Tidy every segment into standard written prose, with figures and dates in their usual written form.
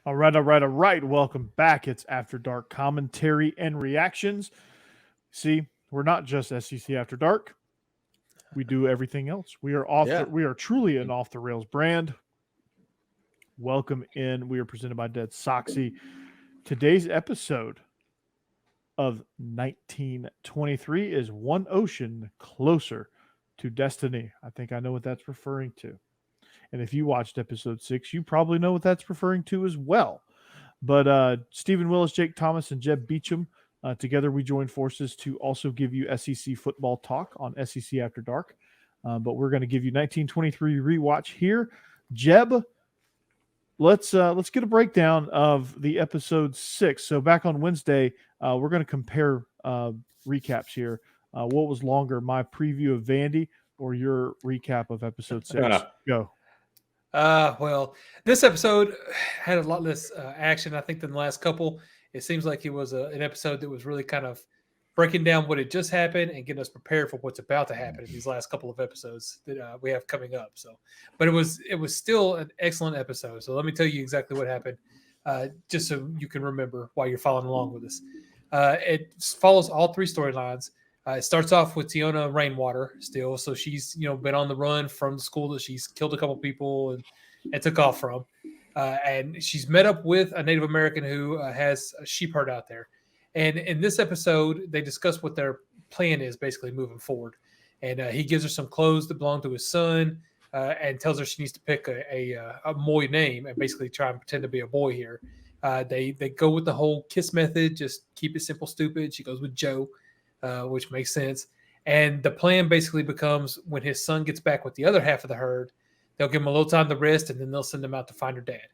All right, all right, all right. Welcome back. It's After Dark commentary and reactions. See, we're not just SEC After Dark. We do everything else. We are Yeah. we are truly an off the rails brand. Welcome in. We are presented by Dead Soxy. Today's episode of 1923 is One Ocean Closer to Destiny. I think I know what that's referring to. And if you watched episode 6, you probably know what that's referring to as well. But Stephen Willis, Jake Thomas, and Jeb Beecham, together we join forces to also give you SEC football talk on SEC After Dark. But we're going to give you 1923 rewatch here. Jeb, let's get a breakdown of the episode 6. So back on Wednesday, we're going to compare recaps here. What was longer, my preview of Vandy or your recap of episode 6? No, no. Go. Well, this episode had a lot less action, I think, than the last couple. It seems like it was an episode that was really kind of breaking down what had just happened and getting us prepared for what's about to happen in these last couple of episodes that we have coming up. So, but it was still an excellent episode. So let me tell you exactly what happened, just so you can remember while you're following along with us. It follows all three storylines. It starts off with Tiona Rainwater still. So she's, been on the run from the school that she's killed a couple people and took off from. And she's met up with a Native American who has a sheep herd out there. And in this episode, they discuss what their plan is basically moving forward. And he gives her some clothes that belong to his son and tells her she needs to pick a Moy name and basically try and pretend to be a boy here. They go with the whole kiss method, just keep it simple, stupid. She goes with Joe. Which makes sense. And the plan basically becomes when his son gets back with the other half of the herd, they'll give him a little time to rest, and then they'll send him out to find her dad.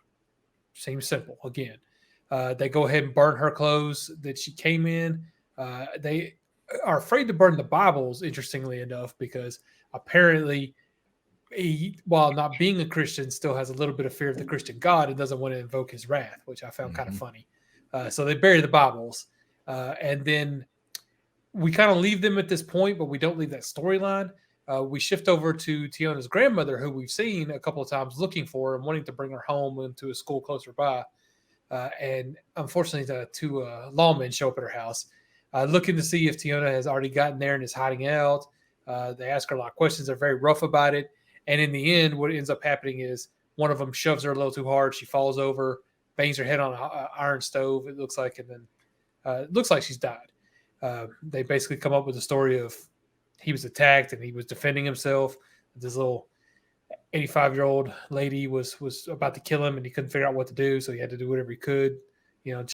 Seems simple. Again, they go ahead and burn her clothes that she came in. They are afraid to burn the Bibles, interestingly enough, because apparently he, while not being a Christian, still has a little bit of fear of the Christian God and doesn't want to invoke his wrath, which I found kind of funny. So they bury the Bibles. And then we kind of leave them at this point, but we don't leave that storyline. We shift over to Tiona's grandmother, who we've seen a couple of times looking for her and wanting to bring her home into a school closer by. And unfortunately, the two lawmen show up at her house, looking to see if Tiona has already gotten there and is hiding out. They ask her a lot of questions. They're very rough about it. And in the end, what ends up happening is one of them shoves her a little too hard. She falls over, bangs her head on an iron stove, it looks like, and then it looks like she's died. They basically come up with a story of he was attacked and he was defending himself. This little 85-year-old lady was about to kill him and he couldn't figure out what to do, so he had to do whatever he could,